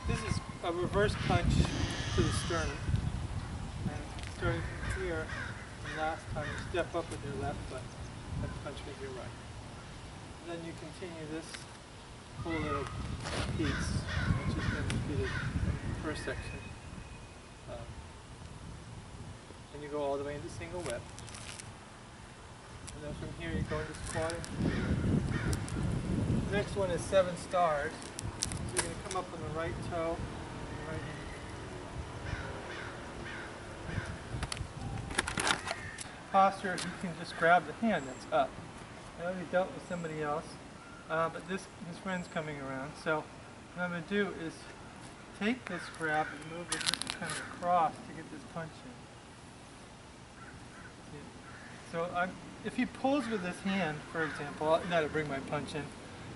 This is a reverse punch to the sternum. And starting from here, and last time you step up with your left foot and punch with your right. And then you continue this whole little piece, which has been repeated in the first section. And you go all the way into single whip. And then from here you go into squatting. The next one is 7 stars. So you're going to come up on the right toe, right hand. Posture, you can just grab the hand that's up. I already dealt with somebody else, but his friend's coming around. So what I'm going to do is take this grab and move it just kind of across to get this punch in. So if he pulls with his hand, for example, that'll bring my punch in.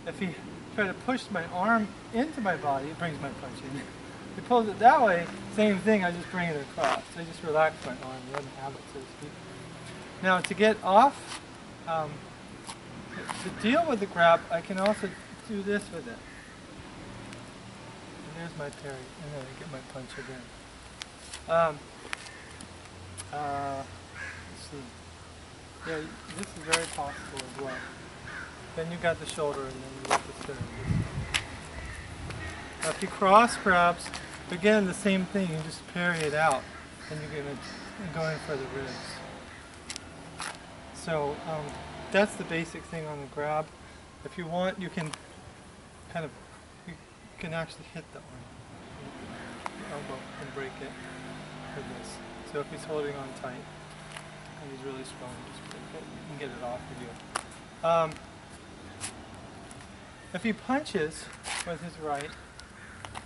If he try to push my arm into my body, it brings my punch in. If he pulls it that way, same thing, I just bring it across. I just relax my arm, let him have it, so to speak. Now to get off, to deal with the grab, I can also do this with it. And there's my parry, and then I get my punch again. Let's see. Yeah, this is very possible as well. Then you got the shoulder, and then you got the sternum. Now if you cross grabs, again the same thing. You just parry it out, and you're going to go in for the ribs. So that's the basic thing on the grab. If you want, you can kind of, you can actually hit the arm, the elbow, and break it with this. So if he's holding on tight and he's really strong, just break it and get it off of you. If he punches with his right,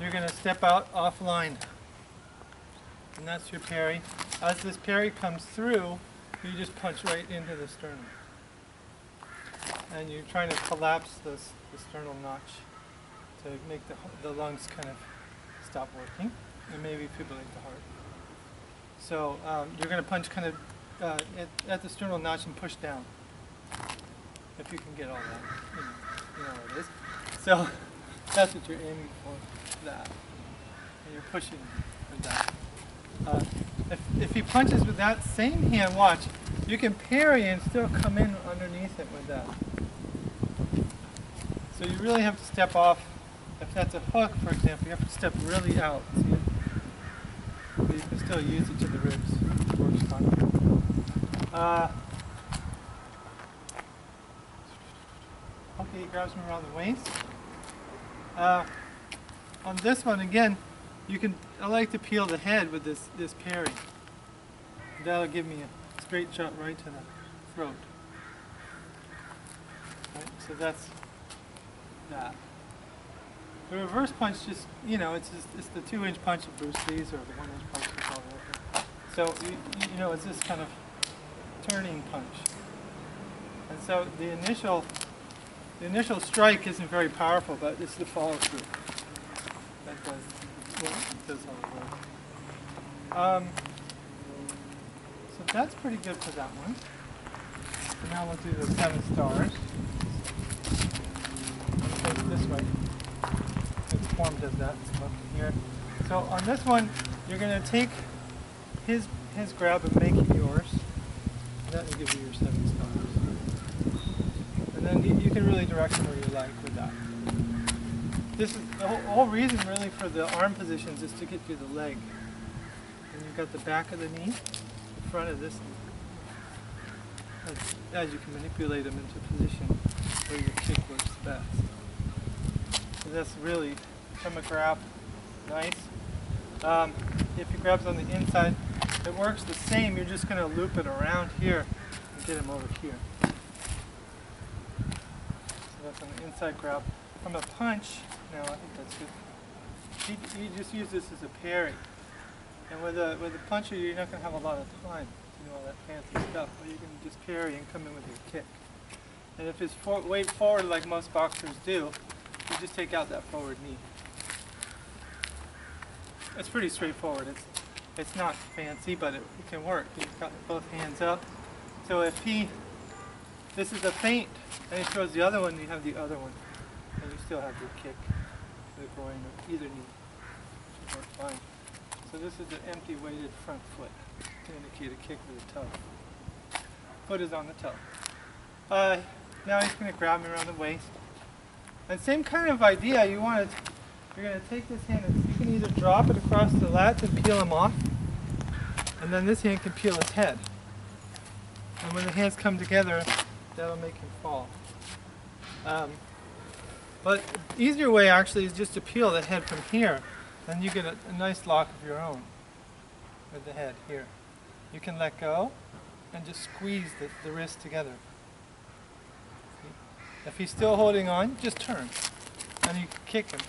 you're going to step out offline, and that's your parry. As this parry comes through, you just punch right into the sternum. And you're trying to collapse the sternal notch to make the lungs kind of stop working, and maybe fibrillate the heart. So you're going to punch kind of at the sternal notch and push down, if you can get all that. You know what it is. So that's what you're aiming for, that. And you're pushing with that. If he punches with that same hand, watch, you can parry and still come in underneath it with that. So you really have to step off. If that's a hook, for example, you have to step really out. See it? But you can still use it to the ribs. It works fine. Okay, he grabs me around the waist. On this one, again, I like to peel the head with this parry. That'll give me a straight shot right to the throat. Right, so that's that. The reverse punch just, it's the 2-inch punch of Bruce Lee's, or the 1-inch punch of Paul Walker. So, it's this kind of turning punch. And so the initial strike isn't very powerful, but it's the follow through that does all the work. So that's pretty good for that one. So now we'll do the 7 stars. Let's go this way. The form does that. So up here. So on this one, you're going to take his grab and make it yours. That will give you your 7 stars. And then you can really direct him where you like with that. This is the whole reason really for the arm positions is to get through the leg. And you've got the back of the knee, the front of this knee. As you can manipulate them into a position where your kick works best. So that's really, from a grab, nice. If he grabs on the inside, it works the same. You're just going to loop it around here and get him over here. That's on the inside grab. From a punch, now I think that's good. You just use this as a parry. And with a puncher, you're not going to have a lot of time to do all that fancy stuff, but you can just parry and come in with your kick. And if it's weight forward like most boxers do, you just take out that forward knee. It's pretty straightforward. It's not fancy, but it can work. You've got both hands up. So if this is a feint, and he throws the other one, you have the other one. And you still have your kick, the either knee. Should work fine. So this is the empty weighted front foot to indicate a kick with a toe. Foot is on the toe. Now he's going to grab me around the waist. And same kind of idea. You're going to take this hand and you can either drop it across the lats and peel him off, and then this hand can peel his head. And when the hands come together, that'll make him fall. But the easier way actually is just to peel the head from here. Then you get a nice lock of your own with the head here. You can let go and just squeeze the wrist together. See? If he's still holding on, just turn and you kick him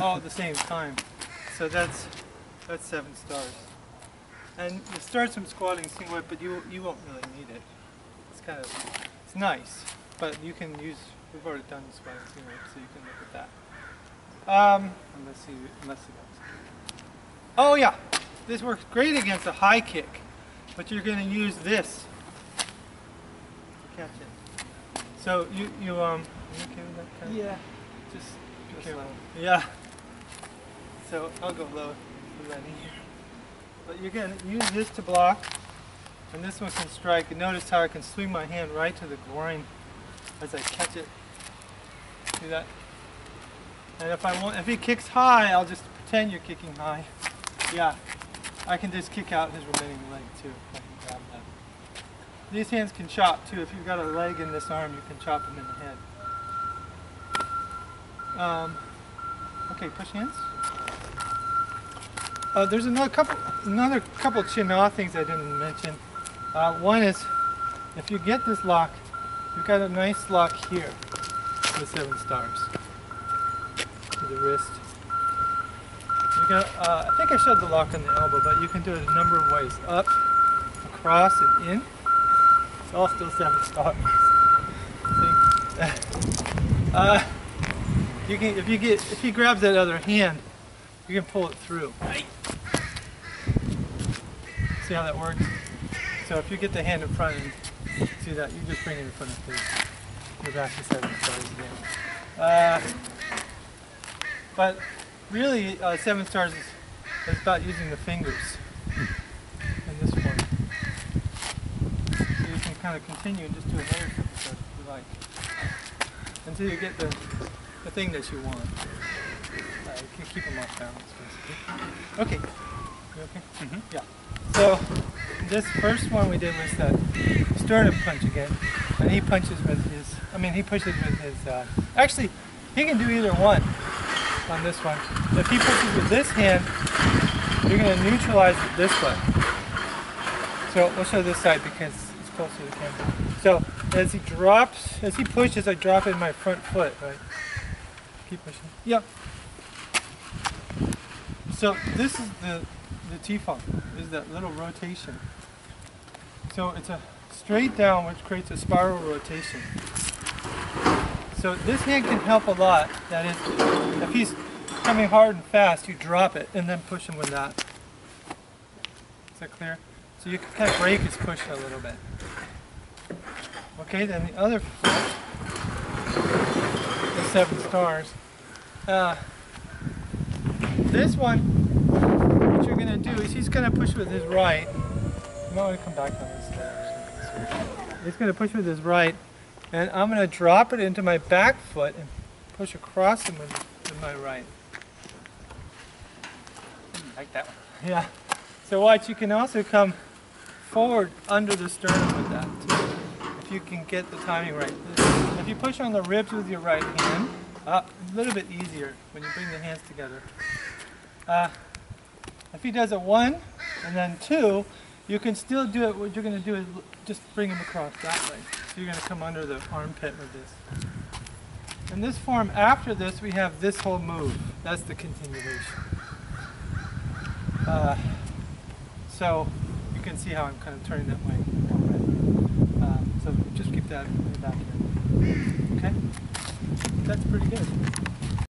all at the same time. So that's 7 stars. And it starts from squatting single weight, but you won't really need it. It's nice, but you can use. We've already done squatting single weight, so you can look at that. Unless he does. Oh yeah, this works great against a high kick, but you're going to use this to catch it. So you okay with that kind? Yeah. Just be careful. Yeah. So I'll go low for that here. But you're going to use this to block, and this one can strike. And notice how I can swing my hand right to the groin as I catch it. See that? And if he kicks high, I'll just pretend you're kicking high. Yeah, I can just kick out his remaining leg too. I can grab that. These hands can chop too. If you've got a leg in this arm, you can chop him in the head. Okay, push hands. There's another couple chin-off things I didn't mention. One is, if you get this lock, you've got a nice lock here with 7 stars. To the wrist. I think I showed the lock on the elbow, but you can do it a number of ways. Up, across, and in. It's all still 7 stars. See? If he grabs that other hand, you can pull it through. See how that works? So if you get the hand in front and see that, you just bring it in front of his. You're back to 7 stars again. But really, 7 stars is about using the fingers in this form. So you can kind of continue and just do another 7 stars if you like, until you get the thing that you want. You can keep them off balance, basically. Okay. You okay? Mm-hmm. Yeah. So this first one we did was that sternum punch again, and he punches with his. He pushes with his. Actually, he can do either one. On this one. If he pushes with this hand, you're going to neutralize it this way. So we'll show this side because it's closer to the camera. So as he pushes, I drop in my front foot, right? Keep pushing. Yep. So this is the T-funk, is that little rotation. So it's a straight down, which creates a spiral rotation. So this hand can help a lot. That is, if he's coming hard and fast, you drop it and then push him with that. Is that clear? So you can kind of break his push a little bit. Okay, then the other foot, the 7 stars. This one, what you're going to do is he's going to push with his right. You might want to come back on this side. He's going to push with his right. And I'm going to drop it into my back foot and push across him with my right. Like that one. Yeah. So watch, you can also come forward under the sternum with that too, if you can get the timing right. If you push on the ribs with your right hand, up, a little bit easier when you bring the hands together. If he does a 1 and then 2, you can still do it. What you're going to do is just bring him across that way. So you're going to come under the armpit with this. In this form, after this, we have this whole move. That's the continuation. So you can see how I'm kind of turning that way. So just keep that in the back here. Okay? That's pretty good.